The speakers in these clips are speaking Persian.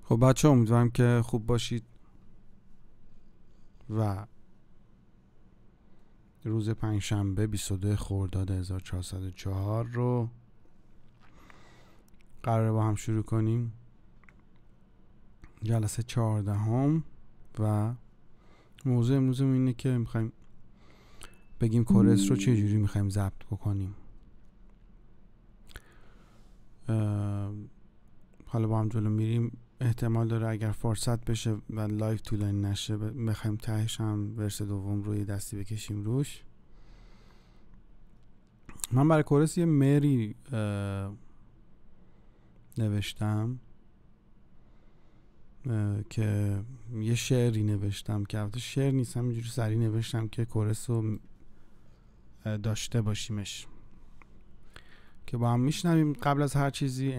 خب بچه امیدوارم که خوب باشید و روز پنجشنبه 22 خرداد 1404 رو قراره با هم شروع کنیم. جلسه 14 و موضوع امروزمون اینه که میخوایم بگیم کورس رو چه جوری میخوایم ضبط بکنیم. حالا با هم جلو میریم، احتمال داره اگر فرصت بشه و لایف طولانی نشه بخوایم تهش هم ورس دوم رو یه دستی بکشیم روش. من برای کورس یه مری نوشتم که یه شعری نوشتم که البته شعر نیستم، اینجوری سریع نوشتم که کورس رو داشته باشیمش که با هم میشنویم. قبل از هر چیزی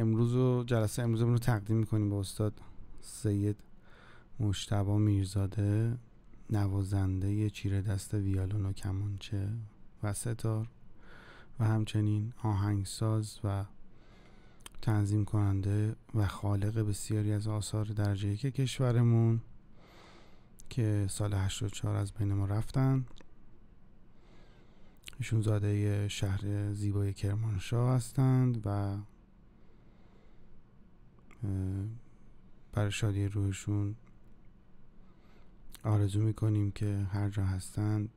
جلسه امروزمون رو تقدیم میکنیم به استاد سید مجتبی میرزاده، نوازنده چیره دست ویولون و کمانچه و ستار و همچنین آهنگساز و تنظیم کننده و خالق بسیاری از آثار درجه یک کشورمون که سال 84 از بین ما رفتن. ایشون زاده شهر زیبای کرمانشاه هستند و برای شادی روحشون آرزو میکنیم که هر جا هستند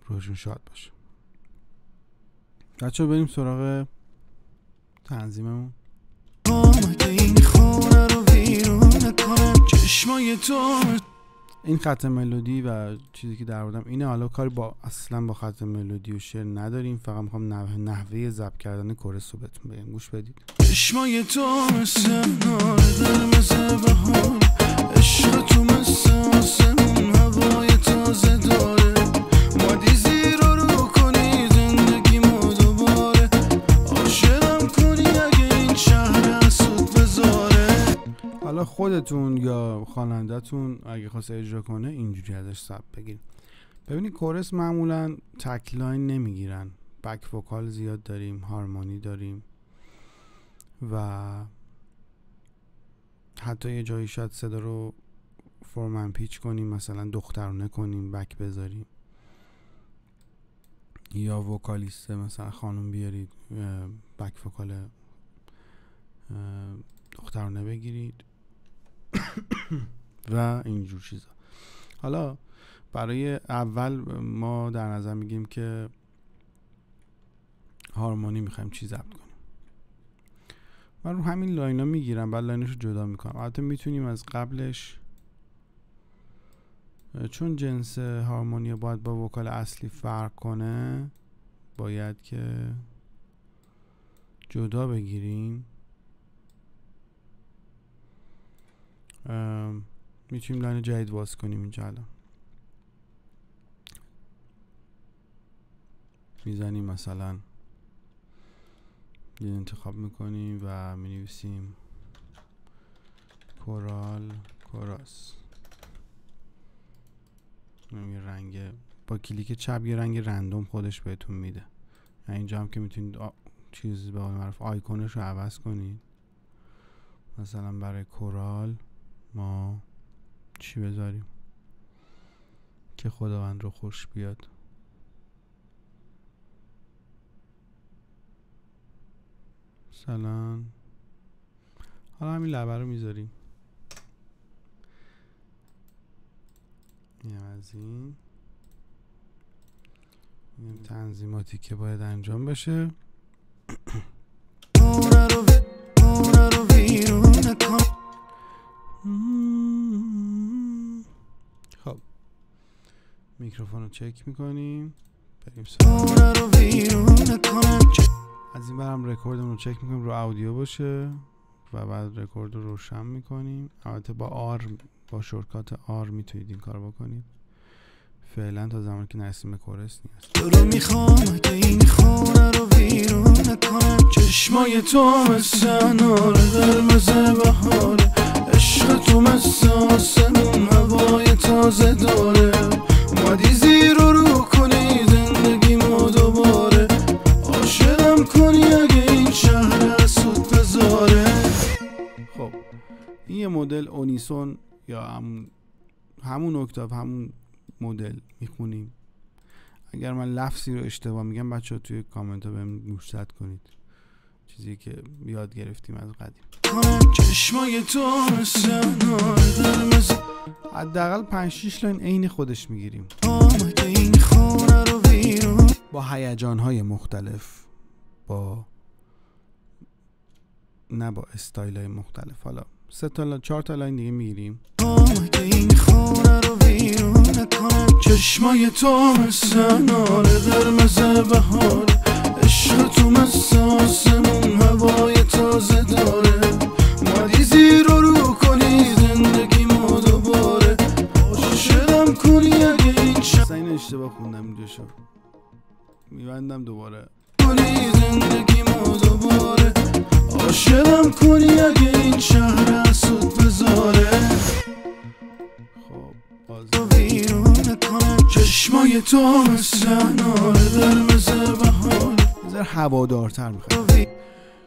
روحشون شاد باشه. بچه بریم سراغ تنظیممون. این خط ملودی و چیزی که در بودم اینه. حالا کاری اصلا با خط ملودی و شعر نداریم، فقط میخوام نحوه ضبط کردن کورس رو بهتون بگم. گوش بدید. چشمای تو مثل نار در مزه بهار، عشق تو مثل آسمون هوای تازه داره، مادی زیر رو کنی زندگیمو دوباره، عاشقم کنی اگه این شهر حسود بذاره. حالا خودتون یا خواننده‌تون اگه خواسته اجرا کنه اینجوری ازش ثبت بگیرید. ببینید کورس معمولا تک لاین نمیگیرن، بک وکال زیاد داریم، هارمونی داریم و حتی یه جایی شاید صدا رو فرمن پیچ کنیم، مثلا دخترونه کنیم، بک بذاریم، یا وکالیسته مثلا خانم بیارید بک وکال دخترونه بگیرید و اینجور چیزا. حالا برای اول ما در نظر میگیم که هارمونی میخوایم چی ضبط کنیم. من رو همین لاینا میگیرم، بعد لاینش رو جدا میکنم. البته میتونیم از قبلش، چون جنس هارمونی باید با وکال اصلی فرق کنه، باید که جدا بگیریم. میتونیم لاین جدید باز کنیم. اینجا الان میزنیم، مثلا یه انتخاب میکنیم و مینویسیم کورال کوراس. یه رنگ با کلیک چپ یه رنگ رندوم خودش بهتون میده. اینجا هم که میتونید چیز به قول معروف آیکونش رو عوض کنید. مثلا برای کورال ما چی بذاریم که خداوند رو خوش بیاد؟ مثلا حالا همین لبه رو میذاریم. این از این تنظیماتی که باید انجام بشه. خب میکروفون رو چک میکنیم، بریم از این برم رکوردمون رو چک میکنیم رو اودیو باشه و بعد رکورد رو روشن میکنیم. البته با شورکات آر میتونید این کار بکنید فعلا تا زمانی که نرسیم به کورس نیست. تو رو میخوام که این خونه رو ویرون نکنم، چشمای تو مثل انار در مزه بهاره، عشق تو مثل آسمون هوای تازه داره، اومدی زیر رو کنی زندگیمو دوباره، عاشقم کنی اگه این شهر حسود بذاره. یونیسون یا همون اکتاف همون مدل میخونیم. اگر من لفظی رو اشتباه میگم بچه ها توی کامنت ها بهم گوشزد کنید، چیزی که یاد گرفتیم از قدیم. چشمای تو حداقل 5-6 لاین عین خودش میگیریم با هیجان‌های مختلف، نه با استایل‌های مختلف. حالا 3-4 تا لاین دیگه میگیریم. چشمای تو مثل نار قرمز بهار، عشق تو مثل آسمون هوای تازه داره، اومدی زیر رو کنی زندگیمو دوباره، عاشقم کنی اگه این شب این اشتباه خوندم اینجا شد میبندم دوباره، کنی زندگیمو دوباره، عاشقم کنی اگه این شهر حسود بذاره. خب باز چشمای تو مثل نار قرمز بهار، بذار هوادارتر میخواد.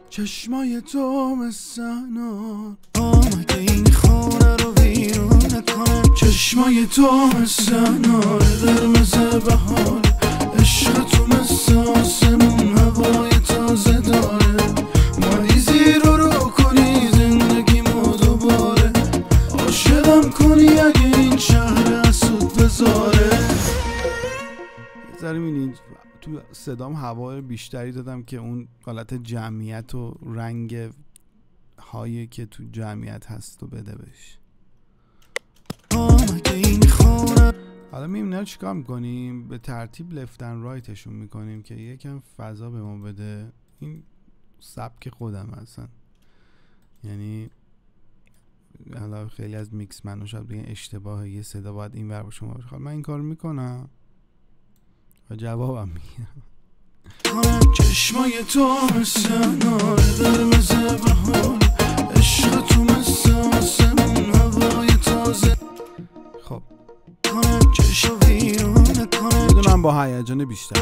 چشمای تو مثل نار آمده این خونه رو ویرون نکنه، چشمای تو مثل نار قرمز بهار، عشق تو مثل آسمون هوای تازه داره، اومدی زیر رو کنی زندگیمو دوباره، عاشقم کنی اگه این شهر حسود بذاره. ذره می‌بینید تو صدام هوا بیشتری دادم که اون حالت جمعیت و رنگ هایی که تو جمعیت هست و بده بهش. حالا میبینیم اینا رو چیکار میکنیم؟ به ترتیب لفتن رایتشون میکنیم که یکم فضا به ما بده. این سبک خودم هستن، یعنی حالا خیلی از میکس منو شاید بگن اشتباه، یه صدا باید این ور با شما باشه. من این کار میکنم و جوابم میگیرم. چشمای تو مثل نار قرمز بهار، عشق تو مثل آسمون هوای تازه. خب میدونم با هیجان بیشتر.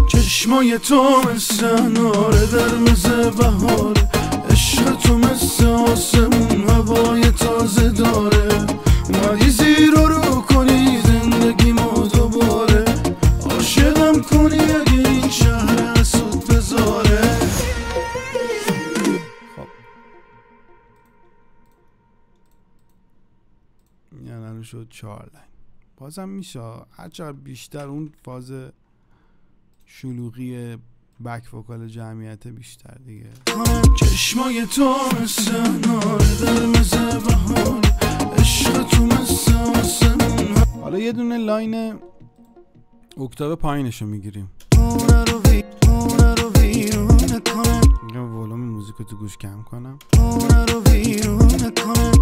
چشمای تو مثل نار قرمز بهار، عشق تو مثل آسمون هوای تازه داره، اومدی زیر رو کنی زندگیمو دوباره، عاشقم کنی اگه این شهر حسود بذاره. خب یعنی شد 4 لاین. بازم میشه هرچقدر بیشتر اون فاز شلوغی بک وکال جمعیت بیشتر دیگه. چشمای تو مثل نار قرمز بهار، عشق تو مثل آسمون. حالا یه دونه لاین اکتاو پایینشو میگیریم. ولوم موزیکو تو گوش کم کنم.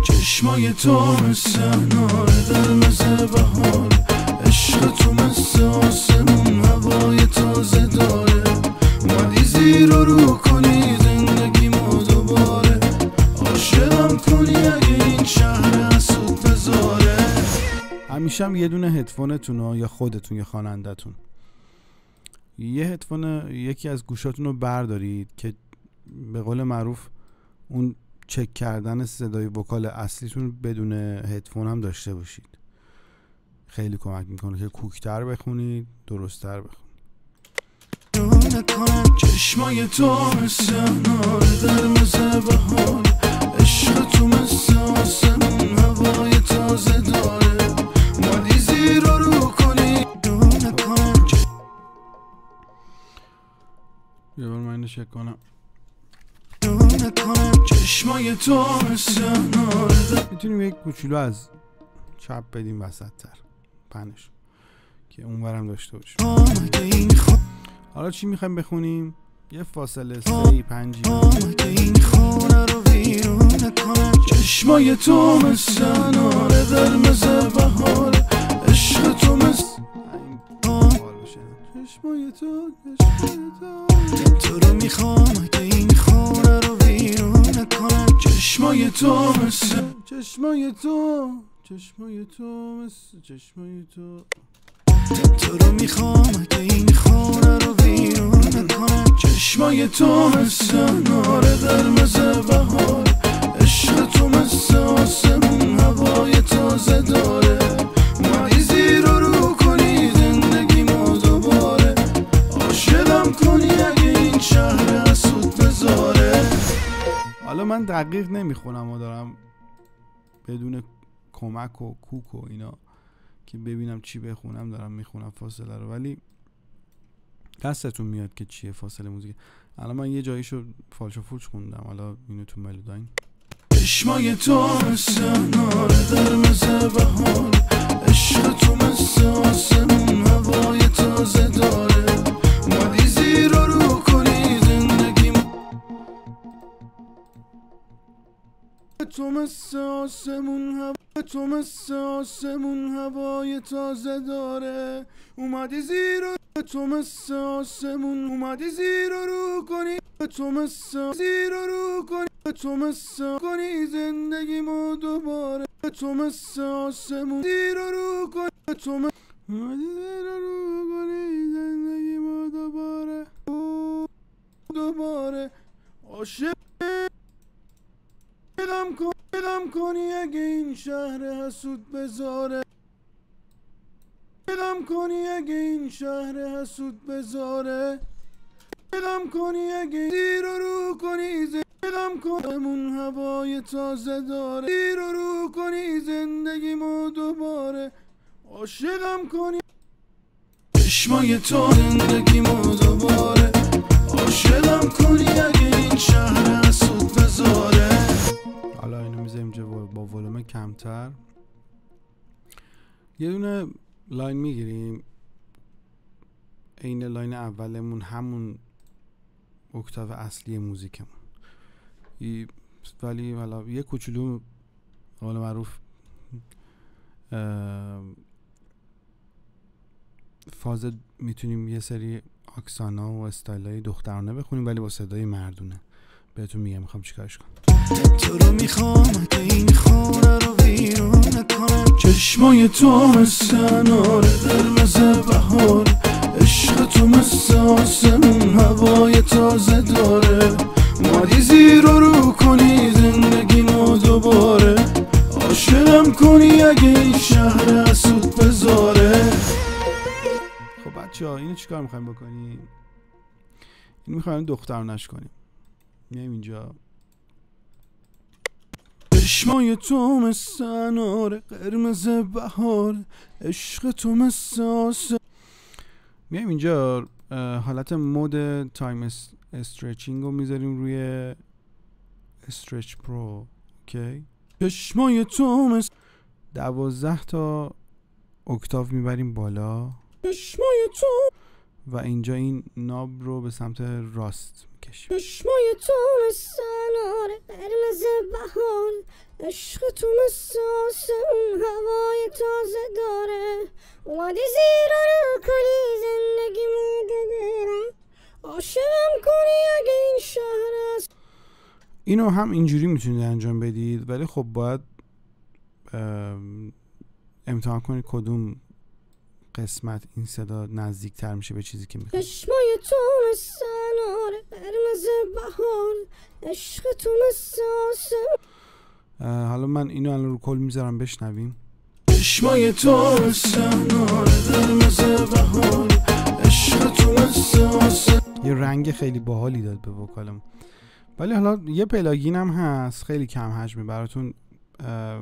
چشمای تو مثل نار قرمز بهار، عشق تو مثل آسمون هوای تازه داره، اومدی زیر رو کنی زندگیمو دوباره، عاشقم کنی اگه این شهر حسود بذاره. همیشه هم یه دونه هدفونتون یا خودتون یا خواننده‌تون یه هدفون یکی از گوشاتون رو بردارید که به قول معروف اون چک کردن صدای وکال اصلیتون بدون هدفون هم داشته باشید. خیلی کمک میکنه که کوکتر بخونید، درست‌تر بخونید. چشمای تو مثل نار قرمز بهار، عشق تو مثل آسمون هوای تازه داره، اومدی زیر رو کنی. یه بار من اینو چک کنم. چشمای تو مثل نار. میتونیم یک کوچولو از چپ بدیم وسط تر پنش که اونورم داشته باشیم. حالا چی میخوایم بخونیم؟ یه فاصله 3-5. چشمای تو مثل نار قرمز بهار، عشق تو مثل چشمای تو تو رو میخوام که این خونه رو ویرون نکنم. چشمای تو مثل چشمای تو مثل چشمای تو رو میخوام که این خونه رو ویرون نکنم. چشمای تو مثل نار قرمز بهار، عشق تو مثل حالا من دقیق نمیخونم و دارم بدون کمک و کوک و اینا که ببینم چی بخونم دارم میخونم فاصله رو، ولی دستتون میاد که چیه فاصله موزیک. الان من یه جاییشو فالش و فولش خوندم، حالا اینو تو ملوداین. چشمای تو مثل انار قرمز بهار، عشق تو مثل آسمون هوای تازه داره، اومدی زیر رو کنی زندگیم. تو مثل آسمون تو مثل آسمون هوای تازه داره، اومدی زیر تو مثل آسمون، اومدی زیر رو کنی، تو مثل زیر رو کنی، تو مثل کنی زندگیمو دوباره، تو مثل آسمون زیر رو کنی، تو مثل زیر رو کنی زندگیمو دوباره دوباره. عاشقم کنی اگه این شهر حسود بذاره، دلم کنی اگه این شهر حسود بذاره، دلم کنی اگه زیر رو کنی دلم کنمون هوای تازه داره، زیر رو کنی زندگیمو دوباره، عاشقم کنی چشمای تو زندگیمو دوباره، عاشقم کنی اگه این شهر حسود بذاره. حالا اینو میذاریم اینجا با ولوم کمتر، یه دونه لاین میگیریم عین لاین اولمون همون اکتاو اصلی موزیکمون، ولی حالا یه کوچولو قول معروف فاز میتونیم یه سری اکسانا و استایلای دخترانه بخونیم ولی با صدای مردونه. بهتون میخوام چیکارش کنم. تو رو میخوام که این خونه رو ویرون نکنم، چشمای تو مثل انار قرمز بهار، عشق تو مثل آسمون هوای تازه داره، اومدی زیر رو کنی زندگیمو دوباره، عاشقم کنی اگه این شهر حسود بذاره. خب بچه ها اینو چیکار میخوایم بکنیم؟ اینو میخوایم دخترانش کنیم. میایم اینجا چشمای تو مثل انار قرمز بهار، عشق تو مثل آسمون. میایم اینجا حالت مود تایم استرچینگ رو میذاریم روی استرچ پرو. اوکی. چشمای تو مثل 12 تا اکتاو میبریم بالا، چشمای تو، و اینجا این ناب رو به سمت راست میکشیم. چشمای تو مثل انار قرمز بهار، عشق تو مثل آسمون هوای تازه داره، اومدی زیر رو کنی زندگیمو دوباره، عاشقم کنی اگه این شهر است. اینو هم اینجوری میتونید انجام بدید، ولی خب باید امتحان کنید کدوم قسمت این صدا نزدیک تر میشه به چیزی که میخواد. چشمای تو مثل انار قرمز بهار، عشق تو مثل آسمون. حالا من اینو الان رو کل میذارم بشنویم. چشمای تو مثل انار قرمز بهار، عشق تو مثل آسمون. یه رنگ خیلی باحالی داد به وکالم. ولی حالا یه پلاگین هم هست خیلی کم حجمه، براتون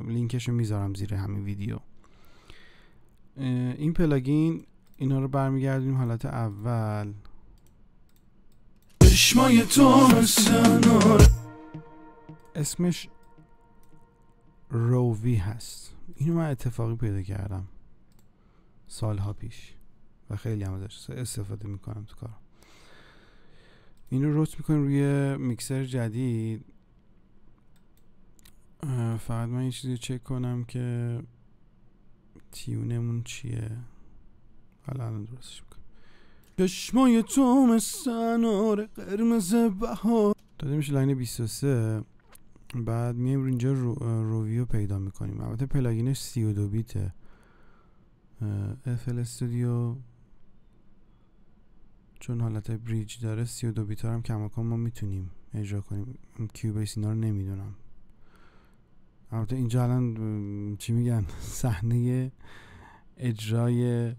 لینکشو میذارم زیر همین ویدیو. این پلاگین اینا رو برمیگردیم حالت اول. چشمای تو مثل انار، اسمش رووی هست. اینو من اتفاقی پیدا کردم سالها پیش و خیلی هم ازش استفاده میکنم تو کارم. اینو روت میکنیم روی میکسر جدید. فقط من یه چیزی چک کنم که تیونمون چیه. حالا الان درستش میکنم. چشمای تو مثل انار قرمز بهار، داده میشه لاین 23. بعد میایم اینجا روویو پیدا میکنیم. البته پلاگینش 32 بیته. FL استودیو چون حالت بریج داره 32 بیت هم کماکان ما میتونیم اجرا کنیم. کیوبیس اینا رو نمیدونم. البته اینجا الان چی میگن صحنه اجرای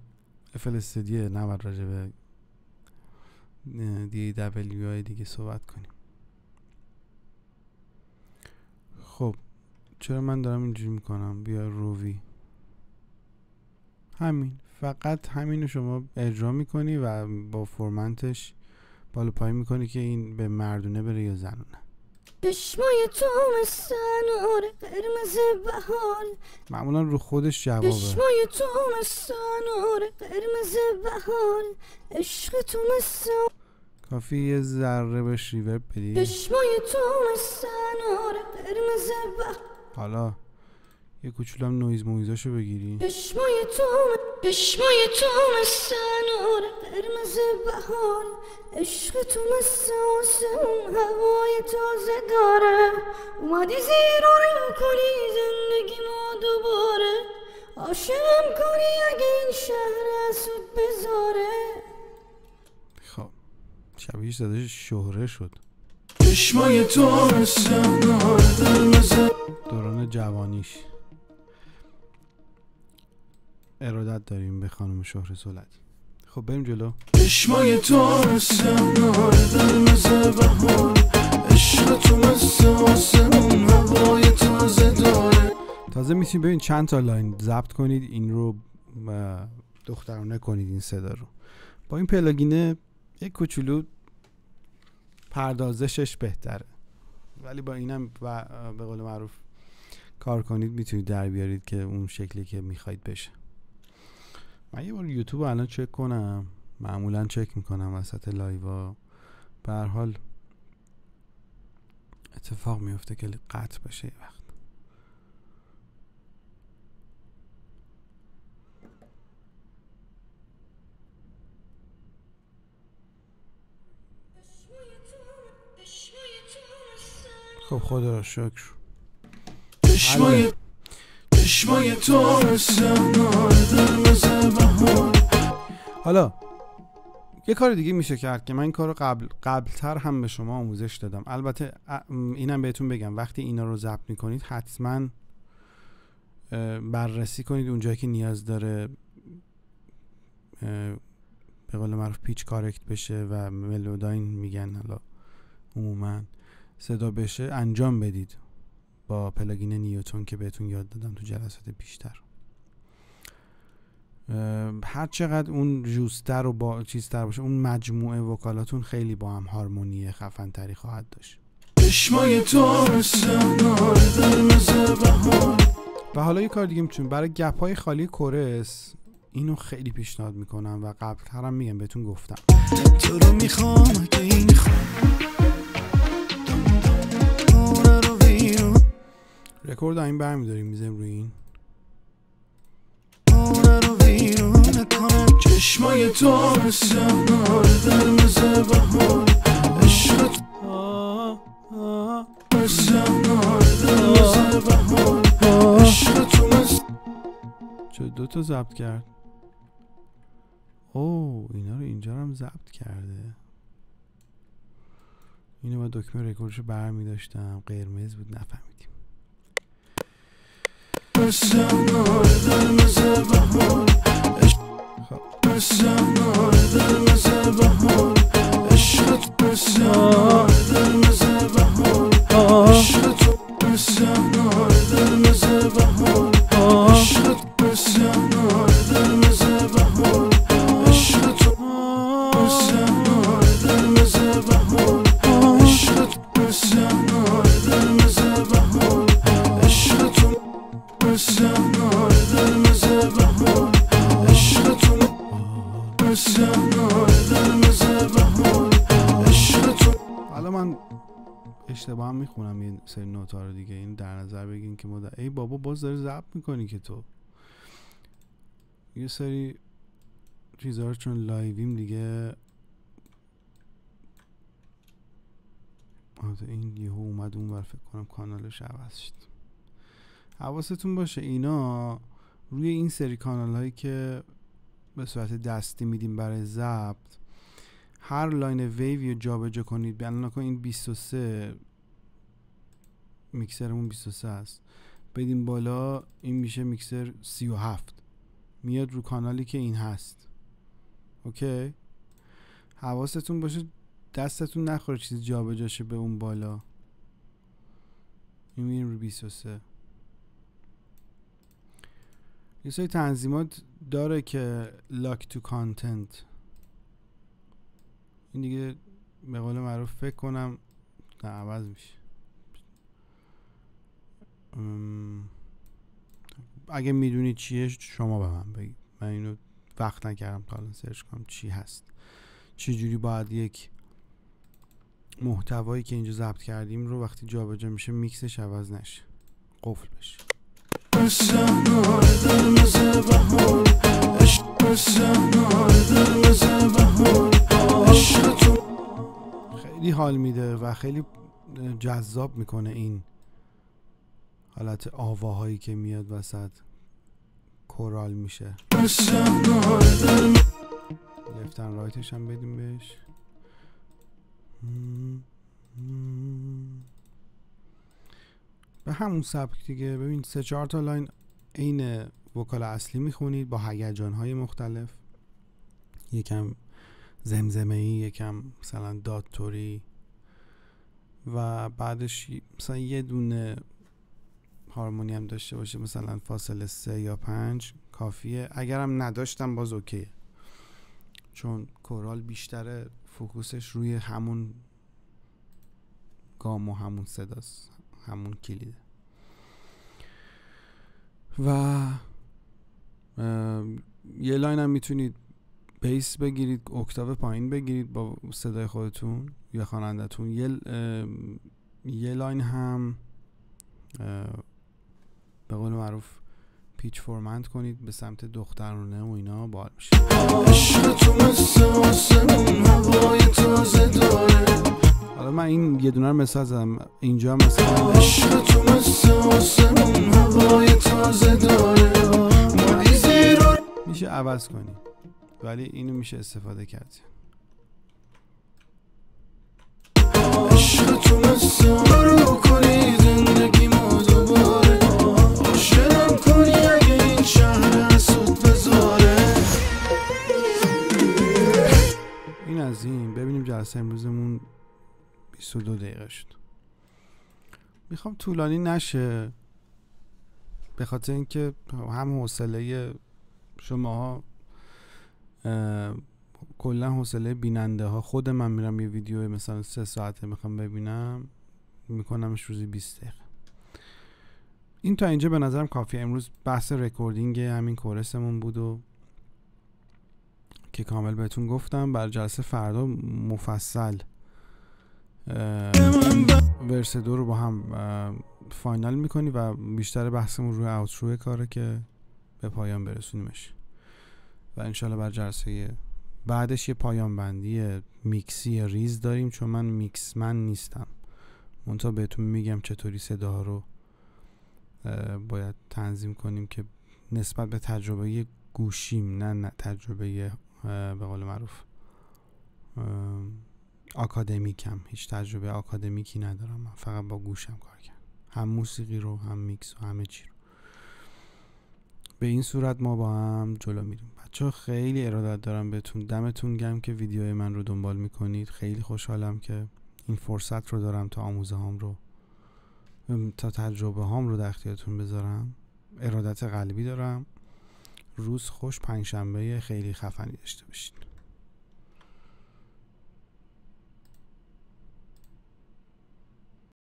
FL استودیو، نباید راجع به DAW دیگه صحبت کنیم. خب چرا من دارم اینجوری میکنم؟ بیا رووی همین، فقط همین رو شما اجرا میکنی و با فرمنتش بالا پایین میکنی که این به مردونه بره یا زنونه. چشمای تو مثل انار قرمز بهار، معمولا رو خودش جوابه. چشمای تو مثل انار قرمز بهار، عشق تو مثل کافی یه ذره بهش ریورب بدی. چشمای تو مثل انار قرمز بهار، حالا یه کوچولو هم نویز مویزاشو بگیری. چشمای تو مثل انار قرمز بهار، عشق تو مثل آسمون هوای تازه داره، اومدی زیر رو کنی زندگی ما دوباره، عاشقم کنی اگه این شهر اسود بذاره. خب شبیهش صداش شهره شد. چشمای تو مثل انار قرمز، دوران جوانیش. ارادت داریم به خانم شهره سولتی. خب بریم جلو. چشمای تو مثل انار قرمز بهار، عشق تو مثل آسمون هوای تازه داره. تازه میتونید ببین چند تا لاین ضبط کنید این رو دخترانه کنید این صدا رو. با این پلاگینه یک کوچولو پردازشش بهتره، ولی با اینم و به قول معروف کار کنید میتونید در بیارید که اون شکلی که میخواید بشه. من یه بار یوتیوب الان چک کنم، معمولا چک میکنم وسط لایوا، به هر حال اتفاق میفته که قطع بشه یه وقت. خب خدا را شکر. چشمای تو مثل انار قرمز بهار. حالا یه کار دیگه میشه کرد که من این کار رو قبلتر هم به شما آموزش دادم. البته اینم بهتون بگم وقتی اینا رو ضبط میکنید حتما بررسی کنید اونجایی که نیاز داره به قول معروف پیچ کارکت بشه و ملوداین میگن حالا عموما صدا بشه انجام بدید با پلاگین نیوتون که بهتون یاد دادم تو جلسات پیشتر. هر چقدر اون جوستر و با چیزتر باشه اون مجموعه وکالاتون خیلی با هم هارمونی خفن تری خواهد داشت. چشمای تو مثل انار قرمز بهار. و حالا یه کار دیگه میتونیم برای گپ های خالی کورس اینو خیلی پیشنهاد میکنم و قبل‌تر هم میگم بهتون گفتم تو رو میخوام اگه این رکورد این برمیداریم میزیم روی این. چشمای تو مثل انار قرمز بهار، عشق تو مثل انار قرمز بهار، عشق تو مثل. چه دوتا ضبط کرد؟ اوه اینا رو اینجا هم ضبط کرده. اینو با دکمه رکوردشو برمیداشتم قرمز بود نفهمیدیم. مثل انار قرمز بهار، مثل انار قرمز بهار، عشق تو مثل انار قرمز بهار، عشق تو مثل انار قرمز بهار، عشق تو مثل انار قرمز بهار، عشق تو مثل انار قرمز بهار، عشق تو مثل انار قرمز بهار، عشق تو مثل انار قرمز بهار، عشق تو مثل انار قرمز بهار، عشق تو. حالا من اشتباه هم میخونم یه سری نوتا رو دیگه، این در نظر بگین که ای بابا باز داری ضبط میکنی که تو یه سری چیزا رو چون لایویم دیگه این یهو اومد اون ور فکر کنم کانالش عوض شد. حواستون باشه اینا روی این سری کانال هایی که به صورت دستی میدیم برای ضبط هر لاین ویو رو جابجا کنید. الان این 23 میکسرمون 23 است بدیم بالا این میشه میکسر 37 میاد رو کانالی که این هست. اوکی حواستون باشه دستتون نخوره چیزی جابجا شه به اون بالا. میریم رو 23. یه سری تنظیمات داره که لاک تو کانتنت، این دیگه به قول معروف فکر کنم نه عوض میشه. اگه میدونی چیه شما به من بگید، من اینو وقت نکردم تا الان سرچ کنم چی هست، چه جوری باید یک محتوایی که اینجا ضبط کردیم رو وقتی جابجا میشه میکسش عوض نشه، قفل بشه. خیلی حال میده و خیلی جذاب میکنه این حالت آواهایی که میاد وسط کورال میشه. لفتن رایتش هم بدیم بهش. به همون سبک دیگه. ببین 3-4 تا لاین این وکال اصلی میخونید با هیجان‌های مختلف، یکم زمزمه‌ای، یکم مثلا دادتوری و بعدش مثلا یه دونه هارمونی هم داشته باشه، مثلا فاصله 3 یا 5 کافیه. اگرم نداشتم باز اوکیه، چون کورال بیشتر فوکوسش روی همون گام و همون صداست، همون کلیده. و یه لاین هم میتونید بیس بگیرید، اکتاو پایین بگیرید با صدای خودتون یا خواننده‌تون. یه لاین هم به قول معروف پیچ فورمنت کنید به سمت دخترونه و اینا، باحال میشه. حالا من این یه دونه رو مثال زدم، اینجا مثلا میشه عوض کنی، ولی اینو میشه استفاده کرد. این از این. ببینیم جلسه امروزمون 22 دقیقه شد. میخوام طولانی نشه به خاطر اینکه هم حوصله شماها، کلا حوصله بیننده ها، خود من میرم یه ویدیو مثلا 3 ساعته میخوام ببینم، میکنمش روزی 20 دقیقه. این تا اینجا به نظرم کافیه. امروز بحث رکوردینگ همین کورسمون بود و که کامل بهتون گفتم. بر جلسه فردا مفصل ورس 2 رو با هم فاینال میکنی و بیشتر بحثمون روی اوترو کاره که به پایان برسونیمش و انشالله بر جلسه بعدش یه پایان بندی میکسی ریز داریم، چون من میکس من نیستم، منتها بهتون میگم چطوری صداها رو باید تنظیم کنیم که نسبت به تجربه گوشیم، نه تجربه به قول معروف آکادمیکم. هیچ تجربه آکادمیکی ندارم، من فقط با گوشم کار کردم، هم موسیقی رو هم میکس و همه چی رو. به این صورت ما با هم جلو میریم. بچه‌ها خیلی ارادت دارم بهتون، دمتون گرم که ویدیوهای من رو دنبال میکنید. خیلی خوشحالم که این فرصت رو دارم تا آموزه هام رو، تا تجربه هام رو در اختیارتون بذارم. ارادت قلبی دارم. روز خوش، پنجشنبه خیلی خفنی داشته باشید.